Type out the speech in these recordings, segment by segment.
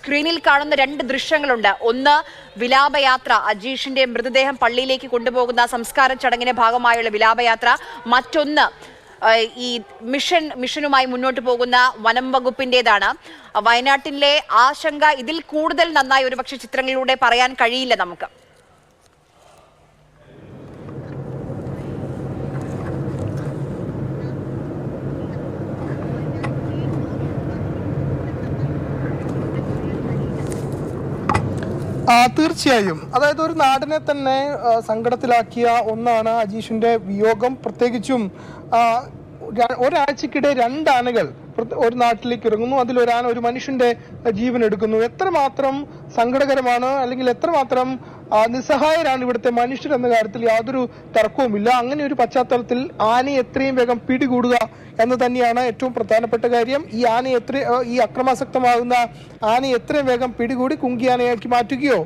സ്ക്രീനിൽ കാണുന്ന രണ്ട് ദൃശ്യങ്ങളുണ്ട്. ഒന്ന് വിലാപയാത്ര, അജീഷിന്റെ മൃതദേഹം പള്ളിയിലേക്ക് കൊണ്ടുപോകുന്ന സംസ്കാര ചടങ്ങിന്റെ ഭാഗമായുള്ള വിലാപയാത്ര. മറ്റൊന്ന് ഈ മിഷനുമായി മുന്നോട്ട് പോകുന്ന വനം വകുപ്പിന്റേതാണ്. വയനാട്ടിലെ ആശങ്ക ഇതിൽ കൂടുതൽ നന്നായി ഒരുപക്ഷെ ചിത്രങ്ങളിലൂടെ പറയാൻ കഴിയില്ല നമുക്ക്. തീർച്ചയായും, അതായത് ഒരു നാടിനെ തന്നെ സങ്കടത്തിലാക്കിയ ഒന്നാണ് അജീഷിന്റെ വിയോഗം. പ്രത്യേകിച്ചും ഒരാഴ്ചക്കിടെ രണ്ടാനകൾ ഒരു നാട്ടിലേക്ക് ഇറങ്ങുന്നു, അതിലൊരാന ഒരു മനുഷ്യന്റെ ജീവൻ എടുക്കുന്നു. എത്രമാത്രം സങ്കടകരമാണ്, അല്ലെങ്കിൽ എത്രമാത്രം നിസ്സഹായരാണ് ഇവിടുത്തെ മനുഷ്യർ എന്ന കാര്യത്തിൽ യാതൊരു തർക്കവുമില്ല. അങ്ങനെ ഒരു പശ്ചാത്തലത്തിൽ ആനയെ എത്രയും വേഗം പിടികൂടുക എന്ന് തന്നെയാണ് ഏറ്റവും പ്രധാനപ്പെട്ട കാര്യം. ഈ അക്രമാസക്തമാകുന്ന ആനയെ എത്രയും വേഗം പിടികൂടി കുങ്കിയാനയാക്കി മാറ്റുകയോ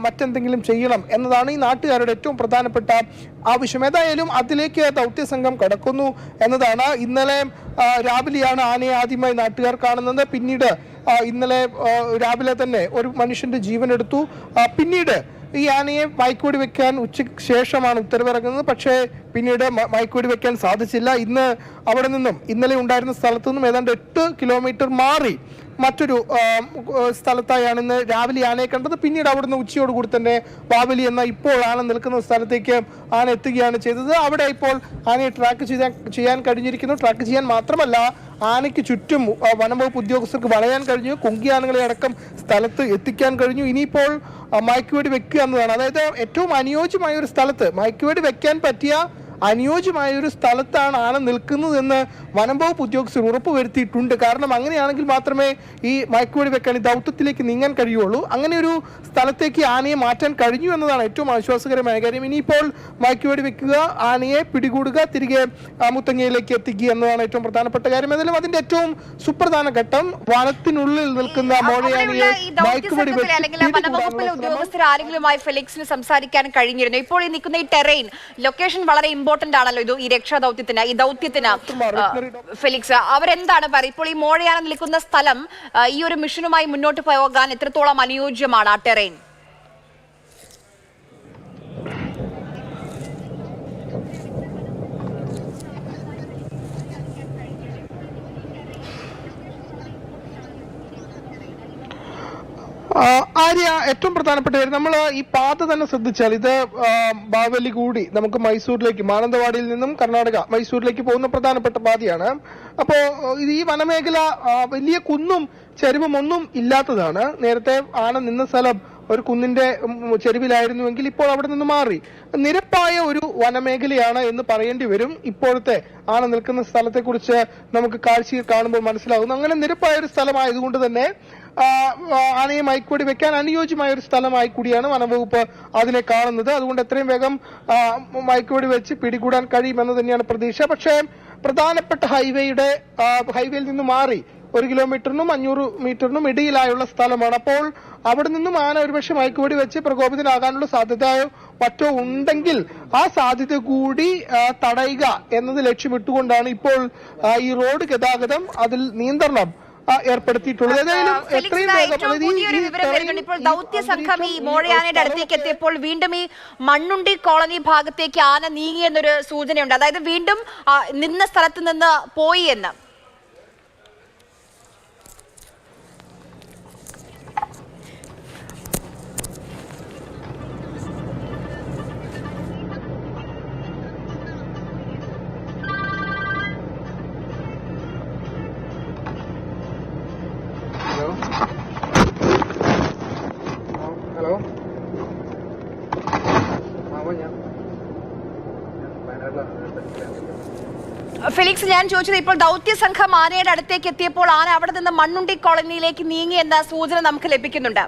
മറ്റെന്തെങ്കിലും ചെയ്യണം എന്നതാണ് ഈ നാട്ടുകാരുടെ ഏറ്റവും പ്രധാനപ്പെട്ട ആവശ്യം. ഏതായാലും അതിലേക്ക് ദൗത്യസംഘം കടക്കുന്നു എന്നതാണ്. ഇന്നലെ രാവിലെയാണ് ആനയെ ആദ്യമായി നാട്ടുകാർ കാണുന്നത്. പിന്നീട് ഇന്നലെ രാവിലെ തന്നെ ഒരു മനുഷ്യന്റെ ജീവൻ എടുത്തു. പിന്നീട് ഈ ആനയെ മയക്കുവെടി വെക്കാൻ ഉച്ചയ്ക്ക് ശേഷമാണ് ഉത്തരവിറങ്ങുന്നത്. പക്ഷേ പിന്നീട് മയക്കുവെടി വെക്കാൻ സാധിച്ചില്ല. ഇന്ന് അവിടെ നിന്നും ഇന്നലെ ഉണ്ടായിരുന്ന സ്ഥലത്തു നിന്നും ഏതാണ്ട് 8 കിലോമീറ്റർ മാറി മറ്റൊരു സ്ഥലത്തായാണ് ഇന്ന് രാവിലെ ആനയെ കണ്ടത്. പിന്നീട് അവിടുന്ന് ഉച്ചയോടുകൂടി തന്നെ വാവലി എന്ന ഇപ്പോൾ ആന നിൽക്കുന്ന സ്ഥലത്തേക്ക് ആന എത്തുകയാണ് ചെയ്തത്. അവിടെ ഇപ്പോൾ ആനയെ ട്രാക്ക് ചെയ്യാൻ കഴിഞ്ഞിരിക്കുന്നു. ട്രാക്ക് ചെയ്യാൻ മാത്രമല്ല, ആനയ്ക്ക് ചുറ്റും വനംവകുപ്പ് ഉദ്യോഗസ്ഥർക്ക് വളയാൻ കഴിഞ്ഞു. കുങ്കിയാനകളെ അടക്കം സ്ഥലത്ത് എത്തിക്കാൻ കഴിഞ്ഞു. ഇനിയിപ്പോൾ മയക്കുവെടി വെക്കുക എന്നതാണ്. അതായത് ഏറ്റവും അനുയോജ്യമായ ഒരു സ്ഥലത്ത്, മയക്കുവെടി വെക്കാൻ പറ്റിയ അനുയോജ്യമായ ഒരു സ്ഥലത്താണ് ആന നിൽക്കുന്നത് എന്ന് വനംവകുപ്പ് ഉദ്യോഗസ്ഥർ ഉറപ്പുവരുത്തിയിട്ടുണ്ട്. കാരണം അങ്ങനെയാണെങ്കിൽ മാത്രമേ ഈ മയക്കുവെടി വെക്കാൻ ഈ ദൗത്യത്തിലേക്ക് നീങ്ങാൻ കഴിയുള്ളൂ. അങ്ങനെ ഒരു സ്ഥലത്തേക്ക് ആനയെ മാറ്റാൻ കഴിഞ്ഞു എന്നതാണ് ഏറ്റവും ആശ്വാസകരമായ കാര്യം. ഇനിയിപ്പോൾ മയക്കുവെടി വെക്കുക, ആനയെ പിടികൂടുക, തിരികെ മുത്തങ്ങയിലേക്ക് എത്തിക്കുക എന്നതാണ് ഏറ്റവും പ്രധാനപ്പെട്ട കാര്യം. ഏതായാലും അതിന്റെ ഏറ്റവും സുപ്രധാന ഘട്ടം വനത്തിനുള്ളിൽ നിൽക്കുന്ന മോഴയാനയെ മയക്കുവെടി ഉദ്യോഗസ്ഥർ ആരെങ്കിലുമായി ഫെലിക്സിന് സംസാരിക്കാൻ കഴിഞ്ഞിരുന്നു. ഇപ്പോൾ ഈ നിൽക്കുന്ന ഈ ടെറൈൻ ലൊക്കേഷൻ വളരെ ഇമ്പോർട്ടന്റ് ആണല്ലോ. ഇത് ഈ രക്ഷാദൗത്യത്തിന്, ഈ ദൗത്യത്തിന് ഫെലിക്സ് അവരെന്താണ് പറയുക? ഇപ്പോൾ ഈ മോഴയാന നിൽക്കുന്ന സ്ഥലം ഈ ഒരു മിഷനുമായി മുന്നോട്ട് പോകാൻ എത്രത്തോളം അനുയോജ്യമാണ് ആ ടെറൈൻ? ആര്യ, ഏറ്റവും പ്രധാനപ്പെട്ട കാര്യം, നമ്മൾ ഈ പാത തന്നെ ശ്രദ്ധിച്ചാൽ ഇത് ബാവലി കൂടി നമുക്ക് മൈസൂരിലേക്ക്, മാനന്തവാടിയിൽ നിന്നും കർണാടക മൈസൂരിലേക്ക് പോകുന്ന പ്രധാനപ്പെട്ട പാതയാണ്. അപ്പോ ഈ വനമേഖല വലിയ കുന്നും ചെരുവും ഒന്നും ഇല്ലാത്തതാണ്. നേരത്തെ ആന നിന്ന സ്ഥലം ഒരു കുന്നിന്റെ ചെരുവിലായിരുന്നുവെങ്കിൽ ഇപ്പോൾ അവിടെ നിന്ന് മാറി നിരപ്പായ ഒരു വനമേഖലയാണ് എന്ന് പറയേണ്ടി വരും. ഇപ്പോഴത്തെ ആന നിൽക്കുന്ന സ്ഥലത്തെ കുറിച്ച് നമുക്ക് കാഴ്ചയിൽ കാണുമ്പോൾ മനസ്സിലാകുന്നു. അങ്ങനെ നിരപ്പായ ഒരു സ്ഥലമായതുകൊണ്ട് തന്നെ ആനയെ മയക്കുവെടി വെക്കാൻ അനുയോജ്യമായ ഒരു സ്ഥലമായി കൂടിയാണ് വനംവകുപ്പ് അതിനെ കാണുന്നത്. അതുകൊണ്ട് എത്രയും വേഗം മയക്കുവെടി വെച്ച് പിടികൂടാൻ കഴിയുമെന്ന് തന്നെയാണ് പ്രതീക്ഷ. പക്ഷേ പ്രധാനപ്പെട്ട ഹൈവേയിൽ നിന്ന് മാറി 1 കിലോമീറ്ററിനും 500 മീറ്ററിനും ഇടയിലായുള്ള സ്ഥലമാണ്. അപ്പോൾ അവിടെ നിന്നും ആന ഒരുപക്ഷെ മയക്കുവെടി വെച്ച് പ്രകോപിതനാകാനുള്ള സാധ്യതയോ മറ്റോ ഉണ്ടെങ്കിൽ ആ സാധ്യത കൂടി തടയുക എന്നത് ലക്ഷ്യമിട്ടുകൊണ്ടാണ് ഇപ്പോൾ ഈ റോഡ് ഗതാഗതം അതിൽ നിയന്ത്രണം ഏർപ്പെടുത്തിയിട്ടുള്ളത്. ഇപ്പോൾ ദൗത്യ സംഘം ഈ മോഴയാനയുടെ അടുത്തേക്ക് എത്തിയപ്പോൾ വീണ്ടും ഈ മണ്ണുണ്ടി കോളനി ഭാഗത്തേക്ക് ആന നീങ്ങി എന്നൊരു സൂചനയുണ്ട്. അതായത് വീണ്ടും നിന്ന സ്ഥലത്ത് നിന്ന് പോയി എന്ന്. ഫെലിക്സ്, ഞാൻ ചോദിച്ചത് ഇപ്പോൾ ദൗത്യ സംഘം ആനയുടെ അടുത്തേക്ക് എത്തിയപ്പോൾ ആന അവിടെ നിന്ന് മണ്ണുണ്ടി കോളനിയിലേക്ക് നീങ്ങി എന്ന സൂചന നമുക്ക് ലഭിക്കുന്നുണ്ട്.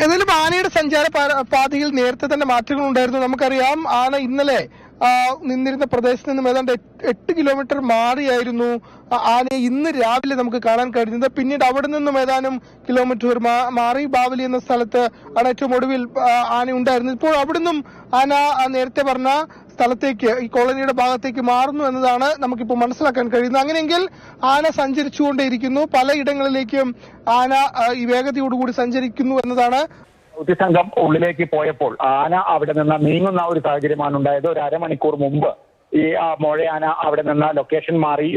ഏതായാലും ആനയുടെ സഞ്ചാര പാതയിൽ നേരത്തെ തന്നെ മാറ്റങ്ങൾ ഉണ്ടായിരുന്നു. നമുക്കറിയാം, ആന ഇന്നലെ നിന്നിരുന്ന പ്രദേശത്ത് നിന്നും ഏതാണ്ട് 8 കിലോമീറ്റർ മാറിയായിരുന്നു ആനയെ ഇന്ന് രാവിലെ നമുക്ക് കാണാൻ കഴിഞ്ഞത്. പിന്നീട് അവിടെ നിന്നും ഏതാനും കിലോമീറ്റർ മാറി ബാവലി എന്ന സ്ഥലത്ത് ആണ് ഏറ്റവും ഒടുവിൽ ആന ഉണ്ടായിരുന്നത്. ഇപ്പോൾ അവിടുന്നും ആന നേരത്തെ പറഞ്ഞ സ്ഥലത്തേക്ക്, ഈ കോളനിയുടെ ഭാഗത്തേക്ക് മാറുന്നു എന്നതാണ് നമുക്കിപ്പോൾ മനസ്സിലാക്കാൻ കഴിയുന്നത്. അങ്ങനെയെങ്കിൽ ആന സഞ്ചരിച്ചുകൊണ്ടേയിരിക്കുന്നു, പലയിടങ്ങളിലേക്കും ആന ഈ വേഗതയോടുകൂടി സഞ്ചരിക്കുന്നു എന്നതാണ്. സംഘം ഉള്ളിലേക്ക് പോയപ്പോൾ ആന അവിടെ നിന്ന് നീങ്ങുന്ന ഒരു സാഹചര്യമാണ് ഉണ്ടായത്. ഒരു അരമണിക്കൂർ മുമ്പ് ഈ മോഴയാന അവിടെ നിന്ന് ലൊക്കേഷൻ മാറി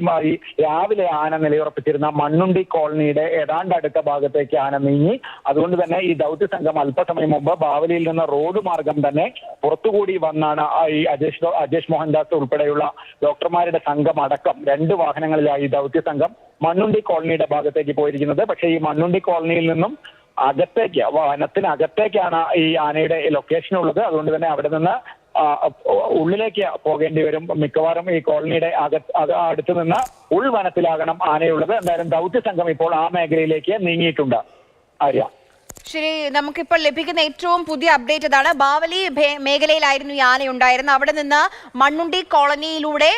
രാവിലെ ആന നിലയുറപ്പിച്ചിരുന്ന മണ്ണുണ്ടി കോളനിയുടെ ഏതാണ്ട് അടുത്ത ഭാഗത്തേക്ക് ആന നീങ്ങി. അതുകൊണ്ട് തന്നെ ഈ ദൗത്യ സംഘം അല്പസമയം മുമ്പ് ബാവലിയിൽ നിന്ന് റോഡ് മാർഗം തന്നെ പുറത്തുകൂടി വന്നാണ് ഈ അജേഷ് മോഹൻദാസ് ഉൾപ്പെടെയുള്ള ഡോക്ടർമാരുടെ സംഘം അടക്കം 2 വാഹനങ്ങളിലായി ദൗത്യ സംഘം മണ്ണുണ്ടി കോളനിയുടെ ഭാഗത്തേക്ക് പോയിരിക്കുന്നത്. പക്ഷേ ഈ മണ്ണുണ്ടി കോളനിയിൽ നിന്നും അകത്തേക്ക്, വനത്തിനകത്തേക്കാണ് ഈ ആനയുടെ ലൊക്കേഷൻ ഉള്ളത്. അതുകൊണ്ട് തന്നെ അവിടെ നിന്ന് ഉള്ളിലേക്ക് പോകേണ്ടി വരും. മിക്കവാറും ഈ കോളനിയുടെ അടുത്ത് നിന്ന് ഉൾവനത്തിലാകണം ആനയുള്ളത്. എന്തായാലും ദൗത്യ സംഘം ഇപ്പോൾ ആ മേഖലയിലേക്ക് നീങ്ങിയിട്ടുണ്ട്. ആര്യ, ശരി, നമുക്കിപ്പോൾ ലഭിക്കുന്ന ഏറ്റവും പുതിയ അപ്ഡേറ്റ് അതാണ്. ബാവലി മേഖലയിലായിരുന്നു ഈ ആന ഉണ്ടായിരുന്നത്. അവിടെ നിന്ന് മണ്ണുണ്ടി കോളനിയിലൂടെ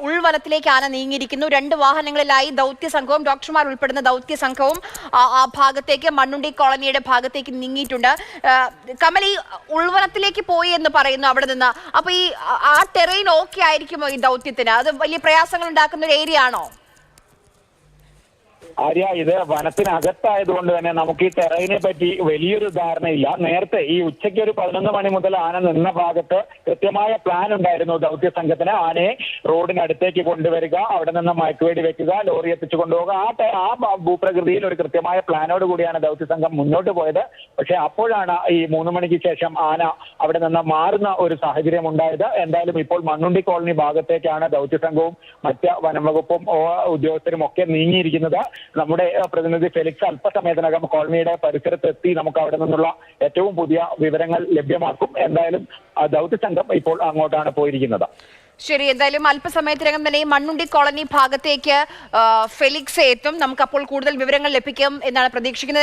ഉൾവനത്തിലേക്ക് ആന നീങ്ങിയിരിക്കുന്നു. 2 വാഹനങ്ങളിലായി ദൗത്യ സംഘവും ഡോക്ടർമാർ ഉൾപ്പെടുന്ന ദൗത്യ സംഘവും ആ ഭാഗത്തേക്ക്, മണ്ണുണ്ടി കോളനിയുടെ ഭാഗത്തേക്ക് നീങ്ങിയിട്ടുണ്ട്. കമൽ, ഈ ഉൾവനത്തിലേക്ക് പോയി എന്ന് പറയുന്നു അവിടെ നിന്ന്. അപ്പൊ ഈ ആ ടെറൈൻ ഓക്കെ ആയിരിക്കുമോ ഈ ദൗത്യത്തിന്? അത് വലിയ പ്രയാസങ്ങൾ ഉണ്ടാക്കുന്ന ഒരു ഏരിയ ആണോ? ആര്യ, ഇത് വനത്തിനകത്തായതുകൊണ്ട് തന്നെ നമുക്ക് ഈ ടെറൈനെ പറ്റി വലിയൊരു ധാരണയില്ല. നേരത്തെ ഈ ഉച്ചയ്ക്ക് ഒരു 11 മണി മുതൽ ആന നിന്ന ഭാഗത്ത് കൃത്യമായ പ്ലാൻ ഉണ്ടായിരുന്നു ദൗത്യ സംഘത്തിന്. ആനയെ റോഡിനടുത്തേക്ക് കൊണ്ടുവരിക, അവിടെ നിന്ന് മയക്കുവേടി വെക്കുക, ലോറി എത്തിച്ചു കൊണ്ടുപോകുക. ആ ഭൂപ്രകൃതിയിൽ ഒരു കൃത്യമായ പ്ലാനോട് കൂടിയാണ് ദൗത്യ സംഘം മുന്നോട്ട് പോയത്. പക്ഷെ അപ്പോഴാണ് ഈ 3 മണിക്ക് ശേഷം ആന അവിടെ നിന്ന് മാറുന്ന ഒരു സാഹചര്യം ഉണ്ടായത്. എന്തായാലും ഇപ്പോൾ മണ്ണുണ്ടി കോളനി ഭാഗത്തേക്കാണ് ദൗത്യ സംഘവും മറ്റ് വനം വകുപ്പും ഉദ്യോഗസ്ഥരും ഒക്കെ നീങ്ങിയിരിക്കുന്നത്. നമ്മുടെ പ്രതിനിധി ഫെലിക്സ് അല്പസമയത്തിനകം കോളനിയുടെ പരിസരത്തെത്തി നമുക്ക് അവിടെ നിന്നുള്ള ഏറ്റവും പുതിയ വിവരങ്ങൾ ലഭ്യമാക്കും. എന്തായാലും ദൗത്യ സംഘം ഇപ്പോൾ അങ്ങോട്ടാണ് പോയിരിക്കുന്നത്. ശരി, എന്തായാലും അല്പസമയത്തിനകം തന്നെ ഈ മണ്ണുണ്ടി കോളനി ഭാഗത്തേക്ക് ഫെലിക്സ് എത്തും. നമുക്ക് അപ്പോൾ കൂടുതൽ വിവരങ്ങൾ ലഭിക്കും എന്നാണ് പ്രതീക്ഷിക്കുന്നത്.